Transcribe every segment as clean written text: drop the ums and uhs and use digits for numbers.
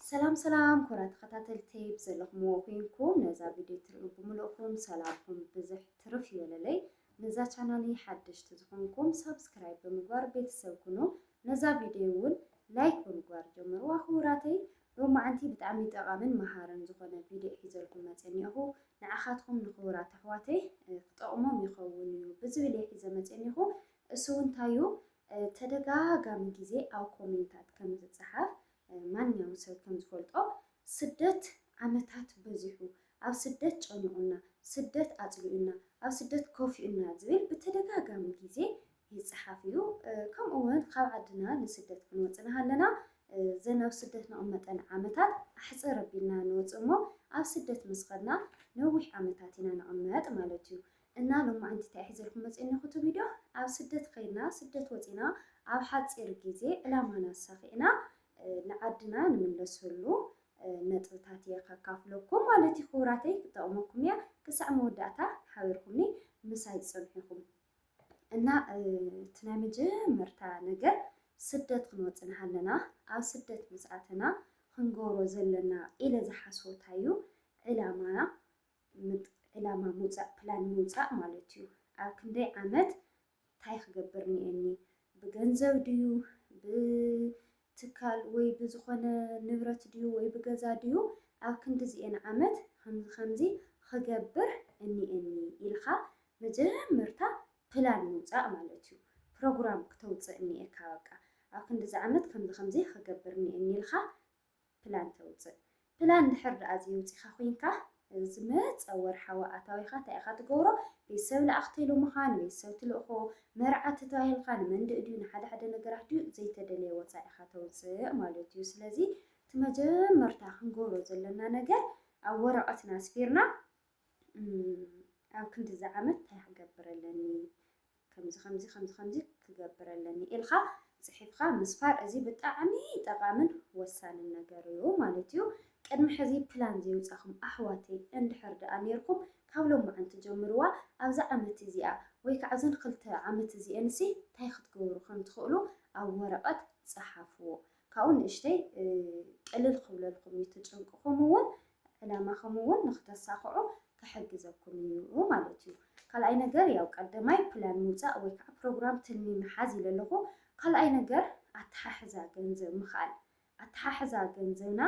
سلام سلام كرات خطاتلتي بزلخمو خوينكم نزا فيديو ترقب بملؤكم سلامكم بزح ترفي وللي نزا چانالي حدش تزخونكم سبسكرايب بمقوار بيتسوكنو نزا فيديوون لايك بمقوار جمروا خوراتي لما عنتي بتعمي تقامن مهارن زخونا فيديو حيزلكم متنيهو نعخاتكم نخورات أحواتي تقومهم يخونيو بزولي حيزة متنيهو اسوون تايو تدقا قام جيزي أو كومنتات كم تتصحف ማንኛውም ሰብ ከም ዝፈልጦ ስደት ዓመታት በዚሑ ኣብ ስደት ጨኒዑና ስደት ኣጽልኡና ኣብ ስደት ኮፊኡና ዝብል ብተደጋጋሚ ግዜ ይጽሓፍ እዩ ከምኡ እውን ካብ ዓድና ንስደት ክንወፅና ኣለና ዘናብ ስደት ንቕመጠን ዓመታት ኣሕፅር ኣቢልና ንወፅእ እሞ ኣብ ስደት ምስ ኸድና ነዊሕ ዓመታት ኢና ንቕመጥ ማለት እዩ እና ሎማዓንቲ እንታይ ሒዘልኩም መፅእ እኒኹ ቪድዮ ኣብ ስደት ከይድና ስደት ወፂና ኣብ ሓፂር ግዜ ዕላማና ኣሳኺዕና ንዓድና ንምለሰሉ ነጥብታት እየ ከካፍለኩም ማለት እዩ ክቡራተይ ክጠቕመኩም እያ ክሳዕ መወዳእታ ሓቢርኩምኒ ምሳይ ፀንሒኹም እና እቲ ናይ መጀመርታ ነገር ስደት ክንወፅና ኣለና ኣብ ስደት ምስኣተና ክንገብሮ ዘለና ኢለ ዝሓስቦ እንታይ እዩ ዕላማ ምውፃእ ፕላን ምውፃእ ማለት እዩ ኣብ ክንደይ ዓመት እንታይ ክገብር እኒአኒ ብገንዘብ ድዩ ትካል ወይ ብዝኾነ ንብረት ድዩ ወይ ብገዛ ድዩ ኣብ ክንዲዚአን ዓመት ከምዚ ክገብር እኒአኒ ኢልካ መጀመርታ ፕላን ምውፃእ ማለት እዩ ፕሮግራም ክተውፅእ እኒአካ በቃ ኣብ ክንዲዚ ዓመት ከምዚ ክገብር እኒአኒ ኢልካ ፕላን ተውፅእ ፕላን ድሕር ደኣ ዘይውፂእካ ኮይንካ ዝመፀ ወርሓዊ ኣታዊካ እንታይ ኢኻ ትገብሮ ቤተሰብ ለኣኽተኢሉ ምኻ ንቤተሰብ ትልእኾ መርዓ ተተባሂልካ ንመንድእ ድዩ ንሓደ ሓደ ነገራት ድዩ ዘይተደለየ ወፃኢ ኢኻ ተውፅእ ማለት እዩ ስለዚ እቲ መጀመርታ ክንገብሮ ዘለና ነገር ኣብ ወረቐትና ኣስፊርና ኣብ ክንዲዚ ዓመት እንታይ ክገብር ኣለኒ ከምዚ ክገብር ኣለኒ ኢልካ ፅሒፍካ ምስፋር እዚ ብጣዕሚ ጠቃምን ወሳንን ነገር እዩ ማለት እዩ ቅድሚ ሕዚ ፕላን ዘይውፃኹም ኣሕዋተይ እንድሕር ደኣ ነርኩም ካብ ሎማዓንቲ ጀምርዋ ኣብዛ ዓመት እዚኣ ወይ ከዓ እዘን 2 ዓመት እዚአንሲ እንታይ ክትገብሩ ከም ትኽእሉ ኣብ ወረቐት ፀሓፍዎ ካብኡ ንእሽተይ ቅልል ክብለልኩም እዩ ትጭንቅኹም እውን ዕላማኹም እውን ንክተሳክዑ ክሕግዘኩም እዩ ማለት እዩ ካልኣይ ነገር ያው ቀዳማይ ፕላን ምውፃእ ወይ ከዓ ፕሮግራም ትልሚ ምሓዝ ኢለ ኣለኹ ካልኣይ ነገር ኣተሓሕዛ ገንዘብ ምኽኣል ኣተሓሕዛ ገንዘብና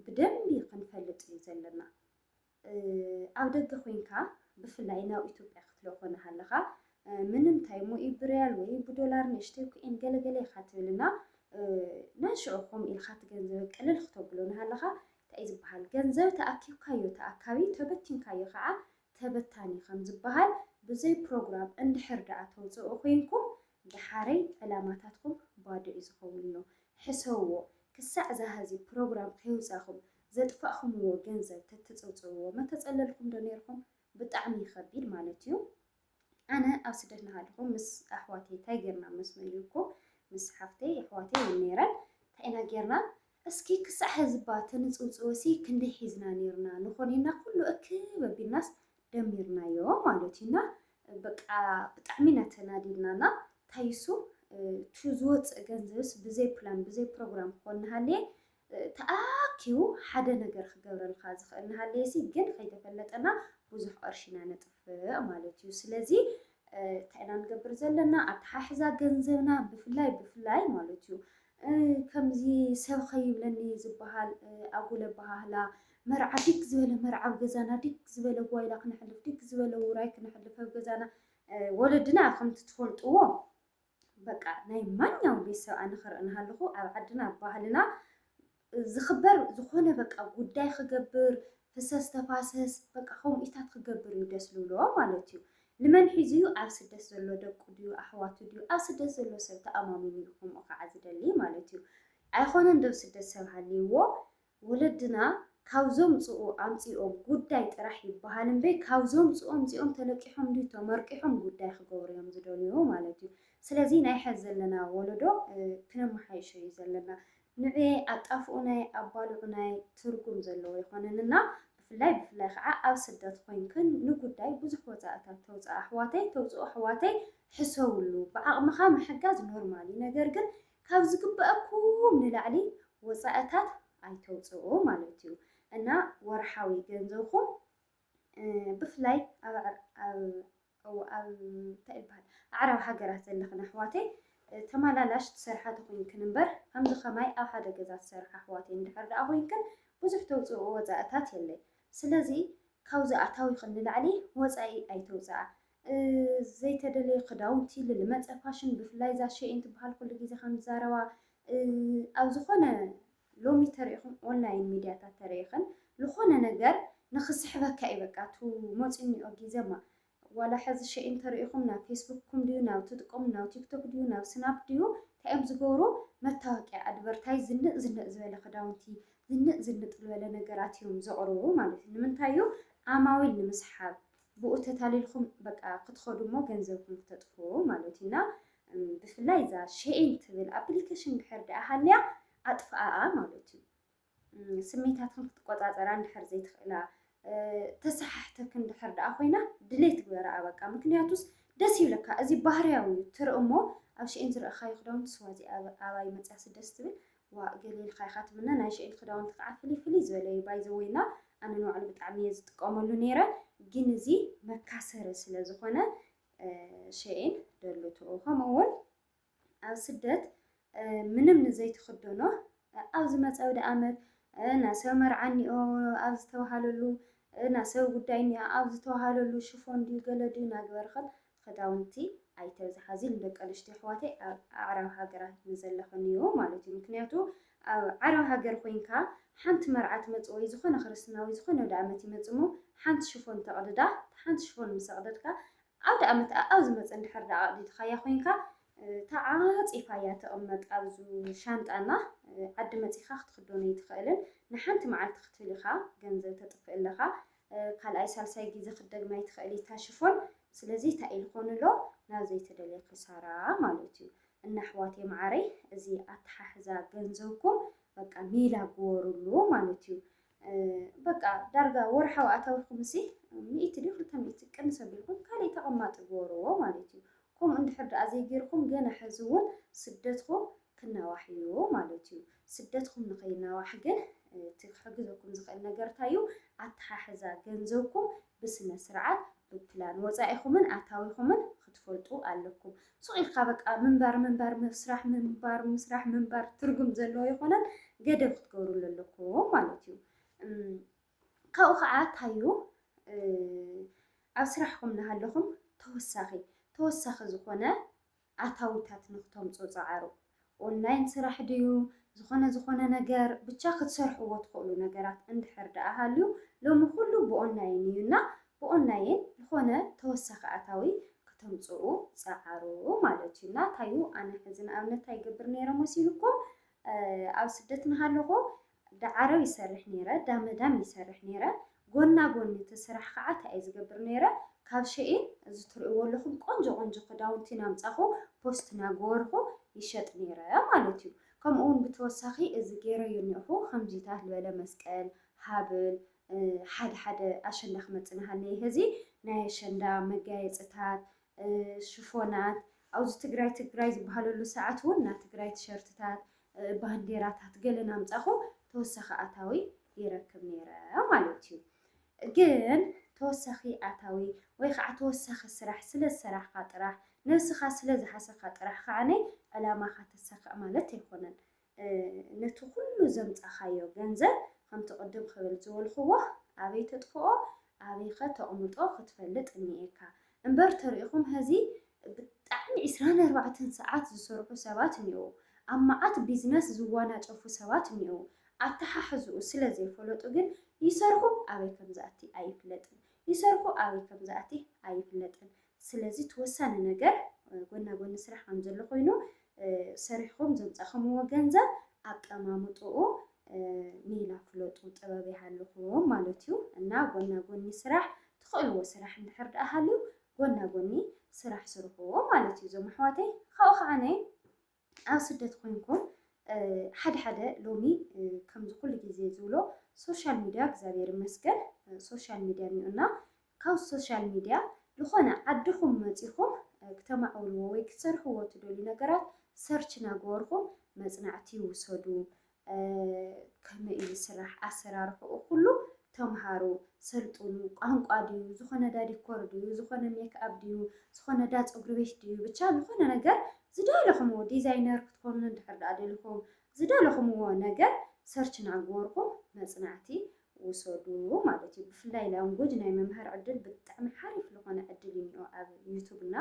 ብደንቢ ክንፈልጥ እዩ ዘለና ኣብ ደገ ኮይንካ ብፍላይ ናብ ኢትዮጵያ ክትለኾነ ሃለኻ ምንም ታይሞ ብሪያል ወይ ብዶላር ንእሽተይ ኩኤን ገለገለ ኢኻ ትብልና ናንሽዑኹም ኢልካ እቲ ገንዘብ ቅልል ክተብሎ ንሃለኻ እንታይ ዝበሃል ገንዘብ ተኣኪብካዮ ተኣካቢ ተበቲንካዮ ከዓ ተበታኒ ከም ዝበሃል ብዘይ ፕሮግራም እንድሕር ደኣ ተውፅኡ ኮይንኩም ድሓረይ ዕላማታትኩም ባዶ እዩ ዝኸውን ሕሰብዎ ክሳዕ ዛሃዚ ፕሮግራም ከይውፃኹም ዘጥፋእኹምዎ ገንዘብ ተተፀውፅዎ መተፀለልኩም ዶ ነርኩም ብጣዕሚ ይከቢድ ማለት እዩ ኣነ ኣብ ስደት ናሃለኹ ምስ ኣሕዋተይ እንታይ ጌርና መስመልኩም ምስ ሓፍተይ ኣሕዋተይ ነይረን እንታይ ኢና ጌርና እስኪ ክሳዕ ሕዚ ባ ተንፅውፅወሲ ክንደይ ሒዝና ነርና ንኾነና ኩሉ እክብ ኣቢልናስ ደሚርናዮ ማለት እዩና በቃ ብጣዕሚ ናተናዲድናና ታይሱ ዝወፅእ ገንዘብስ ብዘይ ፕላን ብዘይ ፕሮግራም ክኾን ንሃለየ ተኣኪቡ ሓደ ነገር ክገብረልካ ዝኽእል ንሃለየሲ ግን ከይተፈለጠና ብዙሕ ቅርሺና ነጥፍእ ማለት እዩ ስለዚ እንታይ ኢና ንገብር ዘለና ኣተሓሕዛ ገንዘብና ብፍላይ ማለት እዩ ከምዚ ሰብ ከይብለኒ ዝበሃል ኣጉለ ኣባሃህላ መርዓ ዲግ ዝበለ መርዓ ኣብ ገዛና ዲግ ዝበለ ጓይላ ክነሕልፍ ዲግ ዝበለ ውራይ ክነሕልፍ ኣብ ገዛና ወለድና ከምቲ ትፈልጥዎ በቃ ናይ ማንኛውም ቤተሰብ ኣነ ክርኢ ንሃለኹ ኣብ ዓድና ኣብ ባህልና ዝኽበር ዝኾነ በቃ ጉዳይ ክገብር ፍሰስ ተፋሰስ በቃ ከምኡ ኢታት ክገብር እዩ ደስ ዝብሎ ማለት እዩ ንመን ሒዙ ኣብ ስደት ዘሎ ደቁ ድዩ ኣሕዋቱ ድዩ ኣብ ስደት ዘሎ ሰብ ተኣማሚኑ ኢልኩም ከዓ ዝደሊ ማለት እዩ ኣይኮነን ዶ ስደት ሰብ ሃልይዎ ወለድና ካብዞም ፅኡ ኣምፂኦም ጉዳይ ጥራሕ ይበሃል እምበይ ካብዞም ፅኦም እዚኦም ተለቂሖም ድዩ ተመርቂሖም ጉዳይ ክገብሩ እዮም ዝደልዩ ማለት እዩ ስለዚ ናይ ሕዚ ዘለና ወለዶ ክነመሓይሾ እዩ ዘለና ንዕየ ኣጣፍኡናይ ኣባልዑናይ ትርጉም ዘለዎ ይኮነንና ብፍላይ ከዓ ኣብ ስደት ኮይንክን ንጉዳይ ብዙሕ ወፃእታት ተውፅእ ኣሕዋተይ ተውፅኡ ኣሕዋተይ ሕሰውሉ ብዓቕምኻ ምሕጋዝ ኖርማሊ ነገር ግን ካብ ዝግበአኩም ንላዕሊ ወፃእታት ኣይተውፅኡ ማለት እዩ እና ወርሓዊ ገንዘብኩም ብፍላይ ኣብ እንታይ ይበሃል ኣዕራብ ሃገራት ዘለኽን ኣሕዋተይ ተመላላሽ ትሰርሓ ተኮይንክን እምበር ከምዚ ከማይ ኣብ ሓደ ገዛ ትሰርሓ ኣሕዋተይ እንድሕር ደኣ ኮንክን ብዙሕ ተውፅኦ ወፃእታት የለን ስለዚ ካብዚ ኣታዊኽን ንላዕሊ ወፃኢ ኣይተውፅኣ ዘይተደለየ ክዳውንቲ ልመፀ ፋሽን ብፍላይ ዛ ሸይን ትበሃል ኩሉ ግዜ ከም ዝዛረባ ኣብ ዝኾነ ሎሚ ተሪኢኹም ኦንላይን ሚድያታት ተሪኢኽን ዝኾነ ነገር ንክስሕበካ እዩ በቃ ቱ መፂኡ እኒኦ ግዜማ ዋላ ሕዚ ሸይን ተሪኢኹም ናብ ፌስቡክኩም ድዩ ናብ ትጥቀሙ ናብ ቲክቶክ ድዩ ናብ ስናፕ ድዩ እንታይ እዮም ዝገብሩ መታወቂያ ኣድቨርታይዝ ዝንእ ዝበለ ክዳውንቲ ዝንጥ ዝበለ ነገራት እዮም ዘቕርቡ ማለት እዩ ንምንታይ እዩ ዓማዊል ንምስሓብ ብኡ ተታሊልኩም በቃ ክትኸዱ እሞ ገንዘብኩም ክተጥፍኡ ማለት እዩ እና ብፍላይ እዛ ሸይን ትብል ኣፕሊኬሽን ድሕር ደኣ ሃልያ ኣጥፍኣኣ ማለት እዩ ስሜታትኩም ክትቆፃፀራ እንድሕር ዘይትኽእላ ተሰሓሕተክ እንድሕር ደኣ ኮይና ድሌት ግበርኣ በቃ ምክንያቱስ ደስ ይብለካ እዚ ባህርያዊ ትርኢ እሞ ኣብ ሸይን ዝረአኻዮ ክዳውንቲ ስዋ እዚ ኣባይ መፅያሲ ደስ ትብል ዋ ገሊልካ ኢኻ ትብልና ናይ ሸይን ክዳውንቲ ከዓ ፍልይ ዝበለ እዩ ባይዘወይና ኣነ ንባዕሉ ብጣዕሚ እየ ዝጥቀመሉ ነይረ ግን እዚ መካሰሪ ስለ ዝኾነ ሸይን ደልትኦ ከምኡውን ኣብ ስደት ምንም ንዘይትኽደኖ ኣብ ዝመፀ ወደ ዓመት ናሰብ መርዓ እኒኦ ኣብ ዝተባሃለሉ ናሰብ ጉዳይ እኒኦ ኣብ ዝተባሃለሉ ሽፎን ድዩ ገለ ድዩ ናግበርኸን ክዳውንቲ ኣይተብዝሓዚ ንደቂ ኣንስትዮ ኣሕዋተይ ኣብ ኣዕራብ ሃገራት ንዘለኽን እዩ ማለት እዩ ምክንያቱ ኣብ ዓረብ ሃገር ኮይንካ ሓንቲ መርዓ ትመፅእ ወይ ዝኾነ ክርስትና ወይ ዝኾነ ወደ ዓመት ይመፅእ እሞ ሓንቲ ሽፎን ተቕድዳ ሓንቲ ሽፎን ምስ ቀደድካ ኣብ ደ ዓመት ኣብ ዝመፀ እንድሕር ደኣ ቀዲድካያ ኮይንካ ተዓፂፋ እያ ተቐመጥ ኣብዚ ሻንጣና ዓዲ መፂኻ ክትክደኖ ይትኽእልን ንሓንቲ መዓልቲ ክትብል ኢኻ ገንዘብ ተጥፍእ ኣለኻ ካልኣይ ሳልሳይ ግዜ ክደግማ ይትኽእል እታ ሽፎን ስለዚ እንታይ ኢሉ ኮኑ ኣሎ ናብ ዘይተደለየ ክሳራ ማለት እዩ እና ኣሕዋተይ ማዕረይ እዚ ኣተሓሕዛ ገንዘብኩም በቃ ሜላ ግበሩሉ ማለት እዩ በቃ ዳርጋ ወርሓዊ ኣታዊኩም እሲ 100 ድዩ 200 ቅንስ ኣቢልኩም ካልእ ተቐማጢ ግበርዎ ማለት እዩ ከምኡ እንድሕር ደኣ ዘይገይርኩም ገና ሕዚ እውን ስደትኩም ክናዋሕ እዩ ማለት እዩ ስደትኩም ንኸይናዋሕ ግን እቲ ክሕግዘኩም ዝኽእል ነገር እንታይ እዩ ኣተሓሕዛ ገንዘብኩም ብስነ ስርዓት ብፕላን ወፃኢኹምን ኣታዊኹምን ክትፈልጡ ኣለኩም ሱቕ ኢልካ በቃ ምንባር ምስራሕ ትርጉም ዘለዎ ይኾነን ገደብ ክትገብሩሉ ኣለኩም ማለት እዩ ካብኡ ከዓ እንታይ እዩ ኣብ ስራሕኩም እናሃለኹም ተወሳኺ ዝኾነ ኣታዊታት ንክተምፁ ፃዓሩ ኦንላይን ስራሕ ድዩ ዝኾነ ነገር ብቻ ክትሰርሕዎ ትኽእሉ ነገራት እንድሕር ደኣ ሃልዩ ሎሚ ኩሉ ብኦንላይን እዩና ብኦንላይን ዝኾነ ተወሳኺ ኣታዊ ክተምፅኡ ፃዓሩ ማለት እዩ እና እንታይ እዩ ኣነ ሕዚ ንኣብነት እንታይ ይገብር ነይረ መሲልኩም ኣብ ስደት እናሃለኹ ዳዓረብ ይሰርሕ ነይረ ዳመዳም ይሰርሕ ነይረ ጎና ጎኒ እቲ ስራሕ ከዓ እንታይ እየ ዝገብር ነይረ ካብ ሸይን እዚ ትርእይዎ ኣለኹም ቆንጆ ክዳውንቲ ናምፃኹ ፖስት ናገበርኩ ይሸጥ ነይረ ማለት እዩ ከምኡውን ብተወሳኺ እዚ ገይረዮ እኒአኹ ከምዚታት ዝበለ መስቀል ሃብል ሓደ ኣሸንዳ ክመፅእ እናሃለየ ሕዚ ናይ ኣሸንዳ መጋየፅታት ሽፎናት ኣብዚ ትግራይ ዝበሃለሉ ሰዓት እውን ናይ ትግራይ ቲሸርትታት ባንዴራታት ገለ ናምፃኹ ተወሳኺ ኣታዊ ይረክብ ነይረ ማለት እዩ ግን ተወሳኺ ኣታዊ ወይ ከዓ ተወሳኺ ስራሕ ስለ ዝሰራሕካ ጥራሕ ነብስኻ ስለ ዝሓሰብካ ጥራሕ ከዓነ ዕላማኻ ተሳክዕ ማለት ኣይኮነን ነቲ ኩሉ ዘምፃኻዮ ገንዘብ ከምቲ ቅድም ክብል ዝበልኽዎ ኣበይ ተጥፍኦ ኣበይ ኸ ተቕምጦ ክትፈልጥ እኒኤካ እምበር ተሪኢኹም ሕዚ ብጣዕሚ 24 ሰዓት ዝሰርሑ ሰባት እኒአው ኣብ መዓት ቢዝነስ ዝዋናጨፉ ሰባት እኒአው ኣተሓሕዝኡ ስለ ዘይፈለጡ ግን ይሰርሑ ኣበይ ከም ዝኣቲ ኣይፍለጥን ይሰርሑ ኣበይ ከም ዝኣቲ ኣይፍለጥን ስለዚ ተወሳኒ ነገር ጎና ጎኒ ስራሕ ከም ዘሎ ኮይኑ ሰሪሕኩም ዘምፃኹምዎ ገንዘብ ኣቀማምጥኡ ሜላ ፍለጡ ጥበብ ይሃልኩም ማለት እዩ እና ጎና ጎኒ ስራሕ ትኽእልዎ ስራሕ እንድሕር ደኣ ሃልዩ ጎና ጎኒ ስራሕ ስርሕዎ ማለት እዩ እዞም ኣሕዋተይ ካብኡ ከዓነ ኣብ ስደት ኮይንኩም ሓደ ሎሚ ከምዚ ኩሉ ግዜ ዝብሎ ሶሻል ሚድያ እግዚአብሔር ይመስገን ሶሻል ሚድያ እኒኡና ካብ ሶሻል ሚድያ ዝኾነ ዓድኹም መፂኹም ክተማዕብልዎ ወይ ክትሰርሕዎ ትደልዩ ነገራት ሰርች ናገበርኩም መፅናዕቲ ይውሰዱ ዝስራሕ ኣሰራርሕኡ ኩሉ ተምሃሩ ሰልጥኑ ቋንቋ ድዩ ዝኾነ ዳ ዲኮር ድዩ ዝኾነ ሜክኣፕ ድዩ ዝኾነ ዳ ፀጉሪ ቤት ድዩ ብቻ ዝኾነ ነገር ዝደለኹምዎ ዲዛይነር ክትኮኑ እንድሕር ዳ ደለኹም ዝደለኹምዎ ነገር ሰርች እናገበርኩም መፅናዕቲ ውሰዱ ማለት እዩ። ብፍላይ ላንጉጅ ናይ መምሃር ዕድል ብጣዕሚ ሓሪፍ ዝኾነ ዕድል እኒኦ ኣብ ዩቱብ እና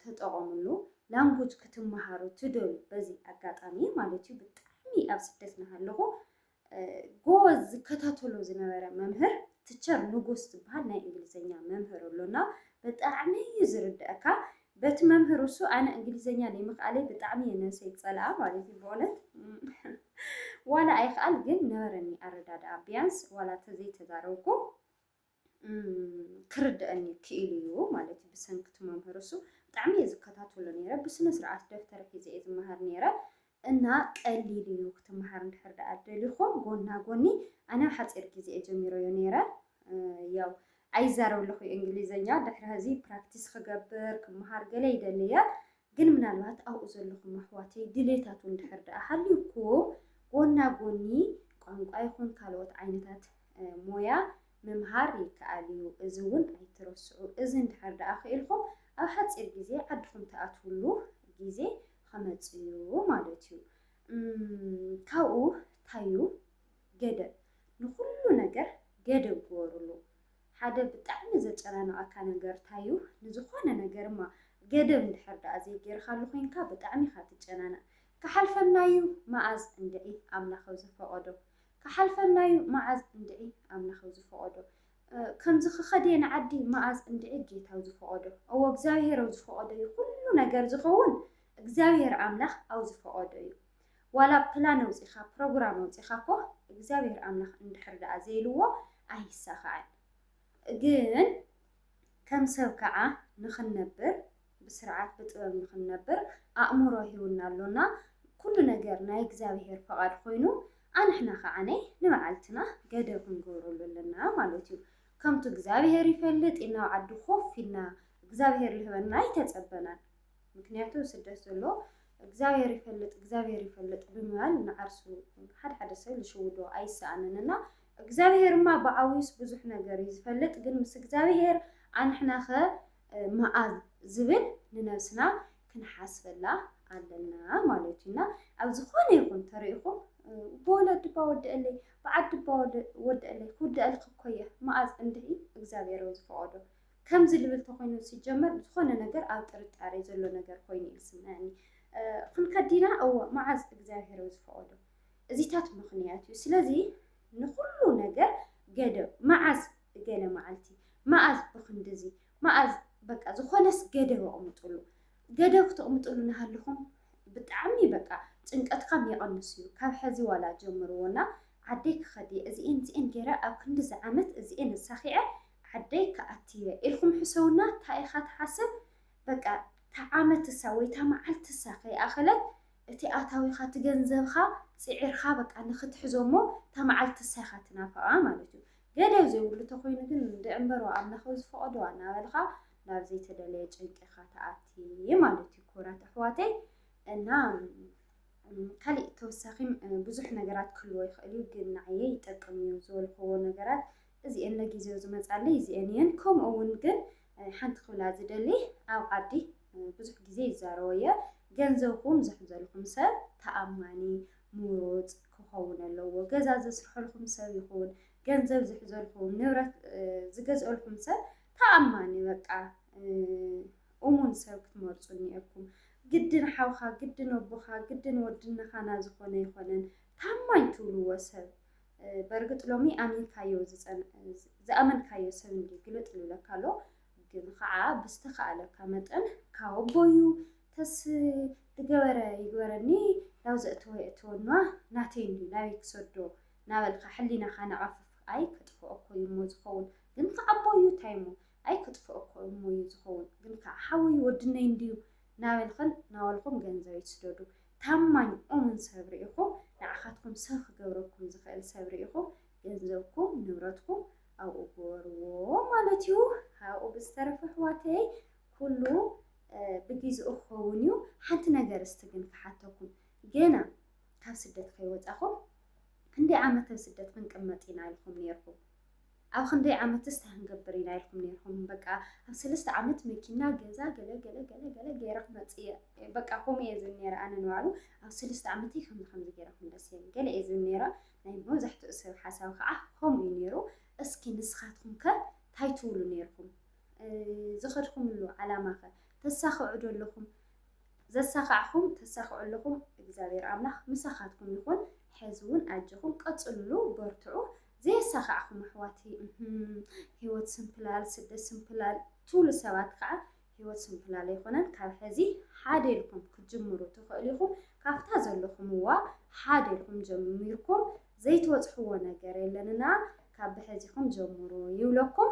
ተጠቐምሉ። ላንጉጅ ክትመሃሩ ትደልዩ በዚ ኣጋጣሚ ማለት እዩ ብጣዕሚ ኣብ ስደት እናሃለኹ ጎበዝ ዝከታተሎ ዝነበረ መምህር ቲቸር ንጉስ ዝበሃል ናይ እንግሊዝኛ መምህር ኣሎና ብጣዕሚ እዩ ዝርድአካ በቲ መምህር እሱ ኣነ እንግሊዝኛ ዘይምኽኣለይ ብጣዕሚ እየ ነብሰይ ፀልኣ ማለት እዩ ብእውነት ዋላ ኣይከኣል ግን ነበረኒ ኣረዳድኣ ቢያንስ ዋላ ተዘይተዛረብኩ ክርድአኒ ክኢሉ እዩ ማለት እዩ ብሰንኪ መምህር እሱ ብጣዕሚ እየ ዝከታተሎ ነይረ ብስነ ስርዓት ደፍተር ሒዘ እየ ዝመሃር ነይረ እና ቀሊል እዩ ክትመሃር እንድሕር ዳኣ ደሊኹም ጎና ጎኒ ኣነ ሓፂር ግዜ እየ ጀሚሮዮ ነይረ ያው ኣይዛረብ ለኹ እንግሊዝኛ ድሕሪ ህዚ ፕራክቲስ ክገብር ክመሃር ገለ ይደልየ ግን ምናልባት ኣብኡ ዘለኹም ኣሕዋተይ ድሌታት እንድሕር ዳኣ ሃልዩኩም ጎና ጎኒ ቋንቋ ይኹን ካልኦት ዓይነታት ሞያ ምምሃር ይከኣል እዩ። እዚ እውን ኣይትረስዑ። እዚ እንድሕር ዳኣ ክኢልኩም ኣብ ሓፂር ግዜ ዓድኹም ተኣትውሉ ግዜ ከመፅእ እዩ ማለት እዩ። ካብኡ ታዩ ገደብ ንኩሉ ነገር ገደብ ግበሩሉ። ሓደ ብጣዕሚ ዘጨናንቐካ ነገር ታዩ ንዝኾነ ነገርማ ገደብ እንድሕር ዳኣ ዘይገይርካሉ ኮይንካ ብጣዕሚ ኢኻ ትጨናነቕ። ክሓልፈናዩ መዓዝ እንድዒ ኣምላኽ ዝፈቐዶ ክሓልፈናዩ መዓዝ እንድዒ ኣምላኽ ዝፈቐዶ ከምዚ ክኸድየ ንዓዲ መዓዝ እንድዒ ጌታ ዝፈቐዶ እዎ እግዚኣብሔር ኣብ ዝፈቐዶ እዩ ኩሉ ነገር ዝኸውን እግዚኣብሔር ኣምላኽ ኣብ ዝፈቐዶ እዩ። ዋላ ፕላን ኣውፂኻ ፕሮግራም ኣውፂኻ እኮ እግዚኣብሔር ኣምላኽ እንድሕር ዳኣ ዘይልዎ ኣይሳኻዕን። ግን ከም ሰብ ከዓ ንኽንነብር ብስርዓት ብጥበብ ንኽንነብር ኣእምሮ ሂቡና ኣሎና ኩሉ ነገር ናይ እግዚኣብሔር ፈቓድ ኮይኑ ኣንሕና ከዓ ንበዓልትና ገደብ ክንገብረሉ ኣለና ማለት እዩ። ከምቲ እግዚኣብሔር ይፈልጥ ኢልና ኣብ ዓዲ ኮፍ ኢልና እግዚኣብሔር ዝህበና ኣይተፀበናን። ምክንያቱ ስደት ዘሎ እግዚአብሔር ይፈልጥ ብምባል ንዓርሱ ሓደ ሰብ ዝሽውዶ ኣይሰኣንን እና እግዚአብሔርማ ብዓዊስ ብዙሕ ነገር እዩ ዝፈልጥ ግን ምስ እግዚአብሔር ኣንሕና ኸ መዓዝ ዝብል ንነብስና ክንሓስበላ ኣለና ማለት እዩ። እና ኣብ ዝኾነ ይኹን ተሪኢኹም ብወለዲ ባወድአለይ ብዓዲ ባወድአለይ ክውድአልክ እኮ እየ መዓዝ እንድዒ እግዚአብሔር ዝፈቐዶ ከምዚ ልብል ተኮይኑ ሲጀመር ዝኾነ ነገር ኣብ ጥርጣሬ ዘሎ ነገር ኮይኑ ይስምዐኒ። ክንከዲና እዎ መዓዝ እግዚአብሔር ዝፈቐዶ እዚታት ምኽንያት እዩ። ስለዚ ንኩሉ ነገር ገደብ መዓዝ ገለ መዓልቲ መዓዝ ብክንድዚ መዓዝ በቃ ዝኾነስ ገደብ ኣቕምጡሉ። ገደብ ክትቕምጡሉ እናሃለኹም ብጣዕሚ በቃ ጭንቀትካ ይቐንስ እዩ። ካብ ሕዚ ዋላ ጀምርዎና ዓደይ ክኸድየ እዚአን ገይረ ኣብ ክንዲዚ ዓመት እዚአን ኣሳኺዐ ዓደይ ከኣትየ ኢልኩም ሕሰውና እንታይ ኢኻ ትሓስብ በቃ ዓመት እሳ ወይ መዓልቲ እሳ ከይኣኸለት እቲ ኣታዊኻ ትገንዘብካ ፅዒርካ በቃ ንኽትሕዞሞ መዓልቲ እሳ ኢኻ ትናፍቓ ማለት እዩ። ገደብ ዘይብሉ ተኮይኑ ግን ድዕምበሮ ኣምላኽ ዝፈቐዶ እናበልካ ናብ ዘይተደለየ ጭንቂ ኢኻ ተኣትየ ማለት እዩ። ክቡራት ኣሕዋተይ እና ካሊእ ተወሳኺ ብዙሕ ነገራት ክህልዎ ይኽእል እዩ ግን ንዓየ ይጠቅም እዩ ዝበልክዎ ነገራት እዚአን ለጊዜው ዝመፃለይ እዚአን እየን። ከምኡ እውን ግን ሓንቲ ክብላ ዝደሊ ኣብ ዓዲ ብዙሕ ግዜ ይዛረቦ እየ ገንዘብኩም ዝሕዘልኩም ሰብ ተኣማኒ ምሩፅ ክኸውን ኣለዎ። ገዛ ዘስርሐልኩም ሰብ ይኹን ገንዘብ ዝሕዘልኩም ንብረት ዝገዝአልኩም ሰብ ተኣማኒ በቃ እሙን ሰብ ክትመርፁ እኒአኩም። ግድን ሓውካ ግድን ኣቦኻ ግድን ወድነኻና ዝኾነ ይኾነን ታማኝ ትብልዎ ሰብ በርግጥ ሎሚ ኣሚንካዮ ዝኣመንካዮ ሰብ እንዲ ግልጥ ልብለካ ኣሎ። ግን ከዓ ብዝተኸኣለካ መጠን ካብ ኣቦዩ ተስ ዝገበረ ይግበረኒ ናብ ዘእተወ የእትወና ናተይ እንዲ ናበይ ክሰዶ ናበልካ ሕሊናኻ ነቐፍፍ ኣይ ከጥፍኦ እኮ እዩ እሞ ዝኸውን ግን ከዓቦዩ ታይሙ ኣይ ከጥፍኦ እኮ እሞ እዩ ዝኸውን ግን ከዓ ሓወዩ ወድነይ እንድዩ ናበልክን ናበልኩም ገንዘብ ይስደዱ። ታማኝ እሙን ሰብ ርኢኹም ንዓኻትኩም ሰብ ክገብረኩም ዝኽእል ሰብ ርኢኹም ገንዘብኩም ንብረትኩም ኣብኡ ገበርዎ ማለት እዩ። ካብኡ ብዝተረፈ ኣሕዋተይ ኩሉ ብግዚኡ ክኸውን እዩ። ሓንቲ ነገር እስቲ ግን ክሓተኩም ገና ካብ ስደት ከይወፃኹም ክንደይ ዓመት ኣብ ስደት ክንቅመጥ ኢና ኢልኩም ነይርኩም ኣብ ክንደይ ዓመት ህንገብር ኢና ኢልኩም ነይርኩም በቃ ኣብ 3 ዓመት መኪና ገዛ ገለ ገለ ገለ ገለ ገይረ ክመፅእ እየ በቃ ከምኡ እየ ዝብል ነይረ ኣነ ንባዕሉ ኣብ 3 ዓመተይ ከምዚ ገይረ ክምለስ እየ ገለ እየ ዝብል ነይረ ናይ መብዛሕትኡ ሰብ ሓሳብ ከዓ ከምኡ እዩ ነይሩ እስኪ ንስኻትኩም ከ እንታይ ትብሉ ነይርኩም ዝኸድኩምሉ ዓላማ ከ ተሳኽዑ ዶ ኣለኹም ዘሳኽዓኹም ተሳኽዑ ኣለኹም እግዚኣብሔር ኣምላኽ ምሳኻትኩም ይኹን ሕዚ እውን ኣጅኹም ቀፅሉ በርትዑ ዘየሳኽዓኹም ኣሕዋቲ ህይወት ስንፍላል ስደት ስንፍላል ትብሉ ሰባት ከዓ ህይወት ስንፍላል ኣይኮነን ካብ ሕዚ ሓደ ኢልኩም ክጅምሩ ትኽእሉ ኢኹም ካብታ ዘለኹምዋ ሓደ ኢልኩም ጀሚርኩም ዘይትወፅሕዎ ነገር የለንና ካብ ሕዚኹም ጀምሩ ይብለኩም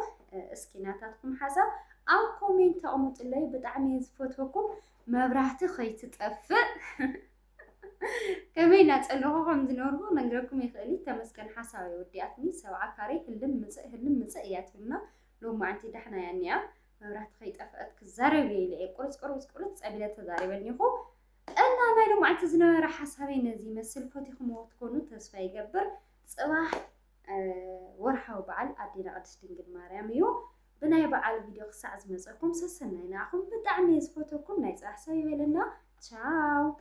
እስኪ ናታትኩም ሓሳብ ኣብ ኮሜንት ኣቕምጡለይ ብጣዕሚ ዝፈትወኩም መብራህቲ ከይትጠፍእ كمان أتسألوه هم زنورو نقولكم يخلي تمسكن حسابي ودياتني سبعة كاري هلم مسئيات منا لو ما أنتي دحنا يعني راح تخيط أفقد كزاربي لي قرص قبل تزاري بنيخو أنا لو ما أنتي زنور حسابي نزي مسل فوتيكم وقت كونو تسفاي جبر صباح ورحة وبعل أدينا قدش تنقل مريم يو بناي بعل فيديو ساعة مزقكم سسنا ناخم بتعميز فوتوكم نايز أحسابي لنا تشاو